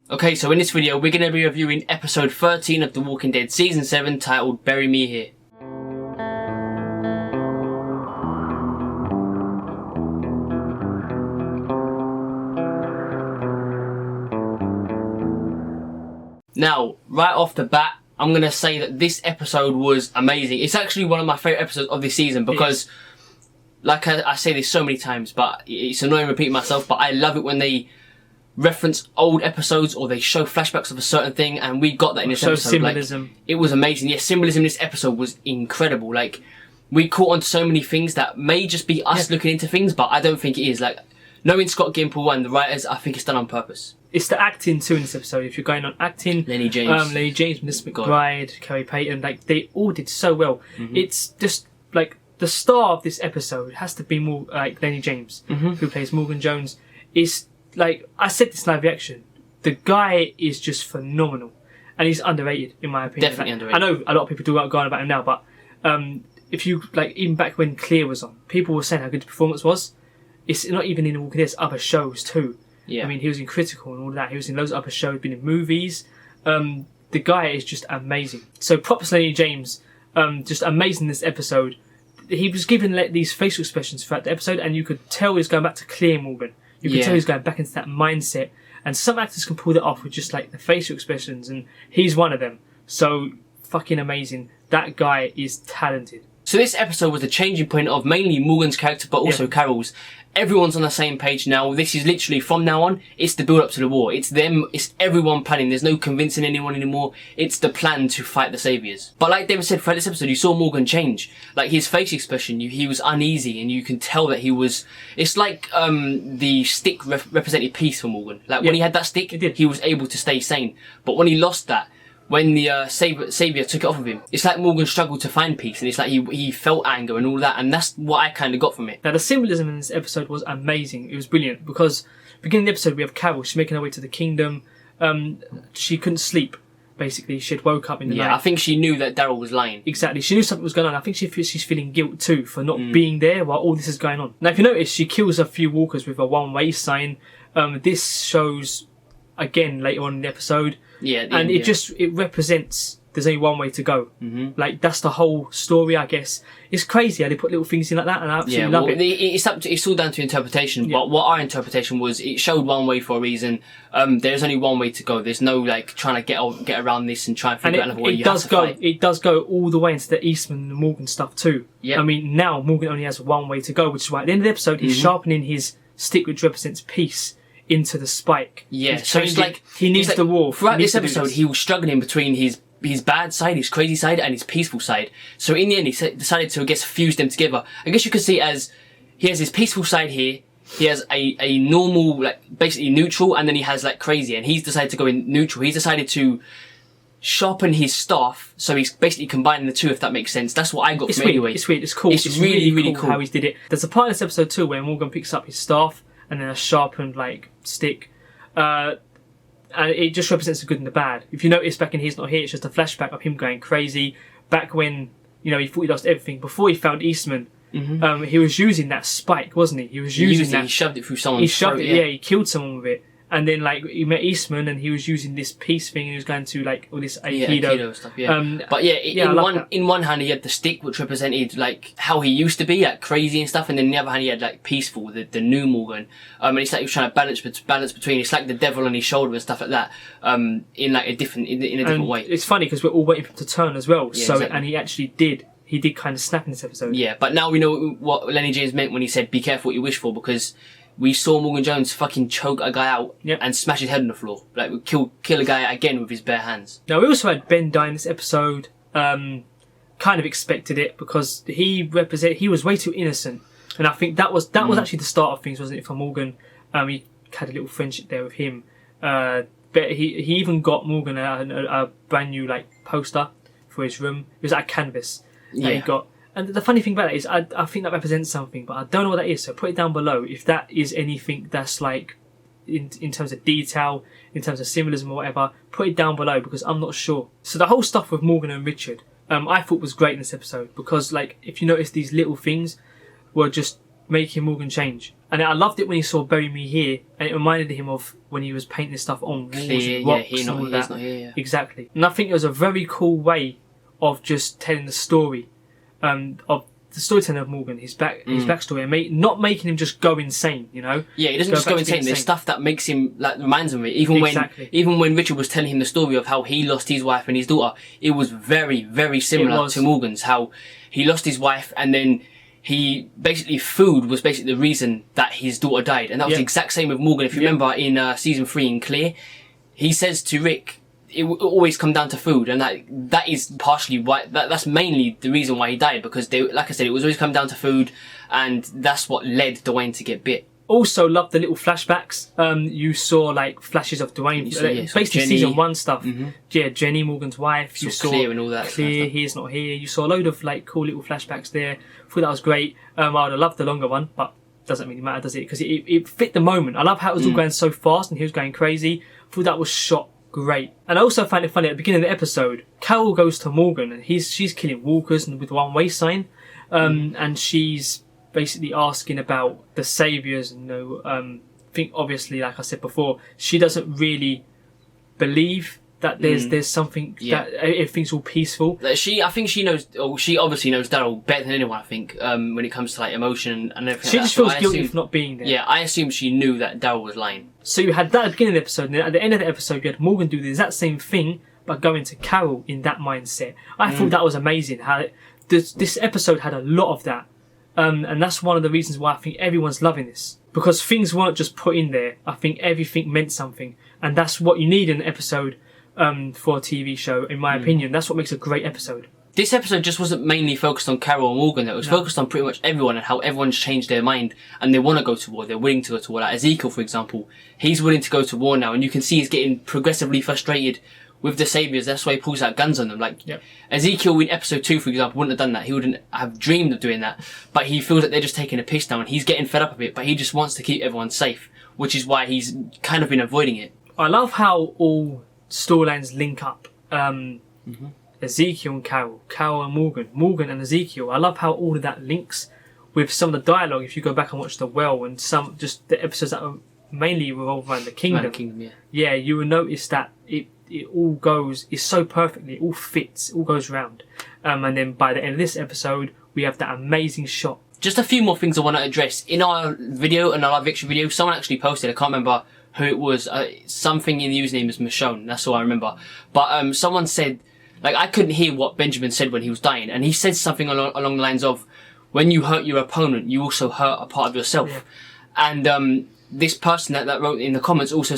Okay, so in this video we're going to be reviewing episode 13 of The Walking Dead season 7 titled Bury Me Here. Now, right off the bat, I'm going to say that this episode was amazing. It's actually one of my favourite episodes of this season because, like I say this so many times, but it's annoying repeating myself, but I love it when they reference old episodes or they show flashbacks of a certain thing, and we got that in this episode. Symbolism. Like, it was amazing. Yeah, symbolism in this episode was incredible. Like, we caught on to so many things that may just be us looking into things, but I don't think it is. Like, knowing Scott Gimple and the writers, I think it's done on purpose. It's the acting too in this episode. If you're going on acting, Lenny James, Melissa McBride, Carrie Payton, like they all did so well. It's just like the star of this episode has to be more like Lenny James, who plays Morgan Jones. Is like I said this live reaction, the guy is just phenomenal, and he's underrated in my opinion. Definitely like, underrated. I know a lot of people do go on about him now, but if you like, even back when Clear was on, people were saying how good the performance was. It's not even in Walking Dead, it's other shows too. Yeah. I mean, he was in Critical and all that. He was in loads of other shows, been in movies. The guy is just amazing. So props to Lenny James, just amazing this episode. He was given like these facial expressions throughout the episode, and you could tell he was going back to Clear Morgan. You could tell he was going back into that mindset. And some actors can pull that off with just like the facial expressions, and he's one of them. So fucking amazing. That guy is talented. So this episode was the changing point of mainly Morgan's character, but also Carol's. Everyone's on the same page now. This is literally, from now on, it's the build up to the war. It's them, it's everyone planning. There's no convincing anyone anymore. It's the plan to fight the Saviours. But like David said, throughout this episode, you saw Morgan change. Like his face expression, he was uneasy, and you can tell that he was, it's like the stick represented peace for Morgan. Like when he had that stick, he was able to stay sane. But when he lost that, when the Saviour took it off of him, it's like Morgan struggled to find peace, and it's like he felt anger and all that, and that's what I kind of got from it. Now the symbolism in this episode was amazing. It was brilliant because beginning of the episode we have Carol. She's making her way to the kingdom. She couldn't sleep. Basically, she had woke up in the night. Yeah, I think she knew that Daryl was lying. Exactly, she knew something was going on. I think she's feeling guilt too for not being there while all this is going on. Now, if you notice, she kills a few walkers with a one-way sign. This shows again later on in the episode. Yeah, and it represents there's only one way to go. Like that's the whole story, I guess. It's crazy how they put little things in like that, and I absolutely love it. It's all down to interpretation. But what our interpretation was, it showed one way for a reason. There's only one way to go. There's no like trying to get around this and try and figure out another way. It does go all the way into the Eastman and Morgan stuff too. I mean, now Morgan only has one way to go, which is why at the end of the episode he's sharpening his stick, which represents peace, into the spike. Yeah, so it's like he needs the war. Throughout this episode, he was struggling between his bad side, his crazy side, and his peaceful side. So in the end, he decided to, I guess, fuse them together. I guess you could see it as he has his peaceful side here. He has a normal, like basically neutral, and then he has like crazy. And he's decided to go in neutral. He's decided to sharpen his staff, so he's basically combining the two, if that makes sense. That's what I got from it anyway. It's weird. It's cool. It's really cool how he did it. There's a part in this episode too where Morgan picks up his staff and then a sharpened like stick. And it just represents the good and the bad. If you notice back in He's Not Here, it's just a flashback of him going crazy. Back when, he thought he lost everything. Before he found Eastman, he was using that spike, wasn't he? He was using that. He shoved it through someone's throat. He killed someone with it. And then, he met Eastman, and he was using this peace thing, and he was going to, all this Aikido stuff, But in one hand, he had the stick, which represented, how he used to be, crazy and stuff, and then in the other hand, he had, peaceful, the new Morgan. And it's like he was trying to balance between, it's like the devil on his shoulder and stuff like that, in a different way. It's funny, because we're all waiting for him to turn as well, exactly. And he actually did. He did kind of snap in this episode. Yeah, but now we know what Lenny James meant when he said, be careful what you wish for, because we saw Morgan Jones fucking choke a guy out and smash his head on the floor. Kill a guy again with his bare hands. Now, we also had Ben die in this episode. Kind of expected it because he was way too innocent. And I think that was actually the start of things, wasn't it, for Morgan? He had a little friendship there with him. But he even got Morgan a brand new, poster for his room. It was a canvas that he got. And the funny thing about that is, I think that represents something, but I don't know what that is. So put it down below if that is anything that's in terms of detail, in terms of symbolism or whatever. Put it down below because I'm not sure. So the whole stuff with Morgan and Richard, I thought was great in this episode because, if you notice, these little things were just making Morgan change. And I loved it when he saw "Bury Me Here," and it reminded him of when he was painting stuff on walls and rocks and all that. Not here, yeah. Exactly. And I think it was a very cool way of just telling the story, of the storytelling of Morgan, his backstory, and not making him just go insane. You know. Yeah, he doesn't just go insane. There's stuff that makes him reminds him of it. Even when Richard was telling him the story of how he lost his wife and his daughter, it was very, very similar to Morgan's. How he lost his wife and then food was basically the reason that his daughter died. And that was the exact same with Morgan. If you remember in season 3 in Clear, he says to Rick, it will always come down to food. And that is partially why, that's mainly the reason why he died. Because like I said, it was always come down to food. And that's what led Dwayne to get bit. Also loved the little flashbacks. You saw like flashes of Dwayne, basically Jenny, season 1 stuff. Mm-hmm. Yeah, Jenny, Morgan's wife. You saw Clear and all that. Clear, kind of he's not here. You saw a load of like cool little flashbacks there. Thought that was great. I would have loved the longer one, but doesn't really matter, does it? Because it fit the moment. I love how it was all going so fast and he was going crazy. Thought that was shot great. And I also find it funny at the beginning of the episode, Carol goes to Morgan and she's killing walkers and with the one-way sign, and she's basically asking about the saviors. And I think obviously, like I said before, she doesn't really believe that there's something that everything's all peaceful. I think she knows, or she obviously knows Daryl better than anyone. I think when it comes to like emotion and everything. She just feels guilty for not being there. Yeah, I assume she knew that Daryl was lying. So you had that at the beginning of the episode, and then at the end of the episode, you had Morgan do the exact same thing, but going to Carol in that mindset. I thought that was amazing. How this episode had a lot of that. And that's one of the reasons why I think everyone's loving this. Because things weren't just put in there. I think everything meant something. And that's what you need in an episode for a TV show, in my opinion. That's what makes a great episode. This episode just wasn't mainly focused on Carol and Morgan. It was focused on pretty much everyone and how everyone's changed their mind and they want to go to war. They're willing to go to war. Like Ezekiel, for example, he's willing to go to war now. And you can see he's getting progressively frustrated with the saviors. That's why he pulls out guns on them. Like Ezekiel in episode 2, for example, wouldn't have done that. He wouldn't have dreamed of doing that. But he feels that they're just taking a piss now and he's getting fed up of it. But he just wants to keep everyone safe, which is why he's kind of been avoiding it. I love how all storylines link up. Ezekiel and Carol and Morgan and Ezekiel. I love how all of that links with some of the dialogue. If you go back and watch The Well and some just the episodes that are mainly revolve around the kingdom. Yeah, you will notice that it all goes, it's so perfectly, it all fits, it all goes round. And then by the end of this episode, we have that amazing shot. Just a few more things I want to address. In our video, in our live action video, someone actually posted, I can't remember who it was, something in the username is Michonne, that's all I remember. But someone said, like, I couldn't hear what Benjamin said when he was dying, and he said something along the lines of, when you hurt your opponent, you also hurt a part of yourself. Yeah. And this person that wrote in the comments also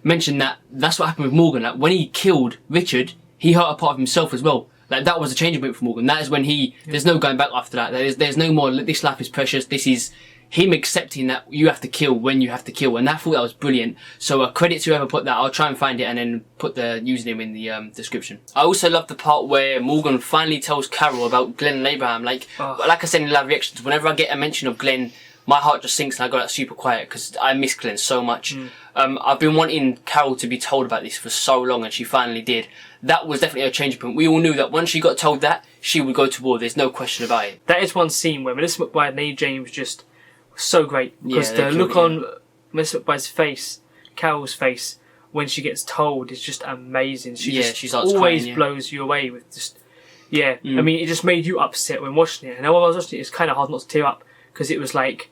mentioned that that's what happened with Morgan. Like, when he killed Richard, he hurt a part of himself as well. Like, that was a changing point for Morgan. That is when there's no going back after that. There's no more, this life is precious. This is him accepting that you have to kill when you have to kill. And I thought that was brilliant. So credit to whoever put that. I'll try and find it and then put the username in the description. I also love the part where Morgan finally tells Carol about Glenn and Abraham. Like I said in live reactions, whenever I get a mention of Glenn, my heart just sinks and I got super quiet because I miss Glenn so much. I've been wanting Carol to be told about this for so long and she finally did. That was definitely a change point. We all knew that once she got told that, she would go to war. There's no question about it. That is one scene where Melissa McBride and A. James just so great. Because the look on Melissa McBride's face, Carol's face, when she gets told is just amazing. She always blows you away with just... I mean, it just made you upset when watching it. And while I was watching it, it's kind of hard not to tear up because it was like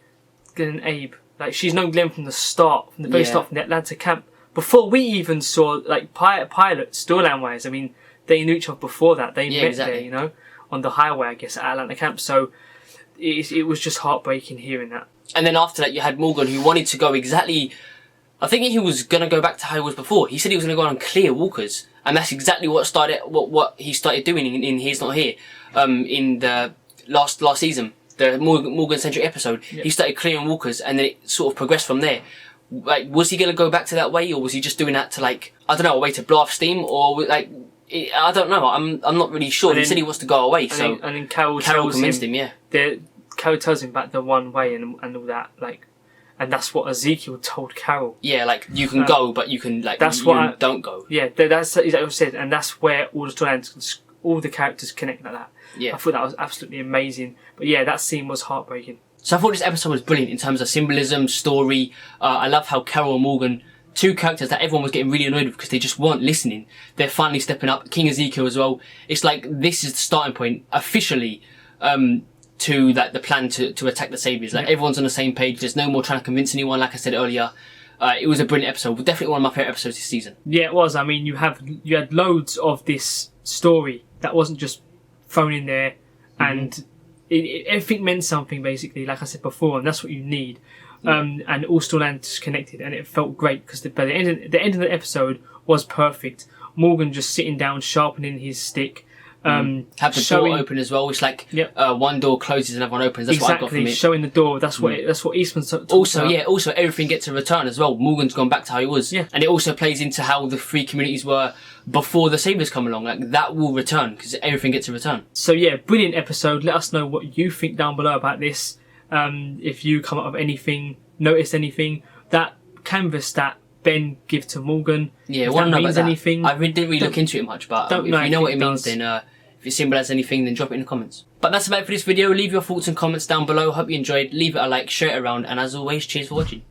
Glenn and Abe. Like, she's known Glenn from the start, from the very start, from the Atlanta camp. Before we even saw, like, pilot storyline-wise, I mean, they knew each other before that. They met there, you know, on the highway, I guess, at Atlanta camp. So it was just heartbreaking hearing that. And then after that, you had Morgan, who wanted to go exactly... I think he was going to go back to how he was before. He said he was going to go on clear walkers. And that's exactly what he started doing in He's Not Here, in the last season. The Morgan-centric episode. He started clearing walkers and then it sort of progressed from there. Like, was he going to go back to that way, or was he just doing that to, like, I don't know, a way to blow off steam, or, like, I don't know. I'm not really sure. He said he wants to go away, so... And then Carol convinced him, Carol tells him about the one way and all that, like... And that's what Ezekiel told Carol. Yeah, like, you can go, but you can, like, don't go. Yeah, that's exactly what I said, and that's where all the storylines, all the characters connect like that. Yeah. I thought that was absolutely amazing. But yeah, that scene was heartbreaking. So I thought this episode was brilliant in terms of symbolism, story. I love how Carol and Morgan, two characters that everyone was getting really annoyed with because they just weren't listening. They're finally stepping up. King Ezekiel as well. It's like this is the starting point officially to the plan to attack the Saviors. Like everyone's on the same page. There's no more trying to convince anyone. Like I said earlier, it was a brilliant episode. Definitely one of my favourite episodes this season. Yeah, it was. I mean, you had loads of this story that wasn't just thrown in there, and everything meant something basically. Like I said before, and that's what you need. And all still connected, and it felt great because by the end of the episode was perfect. Morgan just sitting down, sharpening his stick. Have the door open as well. It's like one door closes and another one opens. That's what I got from it. Showing the door. That's what Eastman talked also about. Also everything gets a return as well. Morgan's gone back to how he was. Yeah. And it also plays into how the three communities were before the Saviors come along. Like that will return because everything gets a return. So yeah, brilliant episode. Let us know what you think down below about this. If you come up with anything, notice anything, that canvas that Ben gives to Morgan. Yeah, what means anything. I didn't really look into it much, but if you know what it means, then if it symbolizes anything, then drop it in the comments. But that's about it for this video. Leave your thoughts and comments down below. Hope you enjoyed. Leave it a like, share it around, and as always, cheers for watching.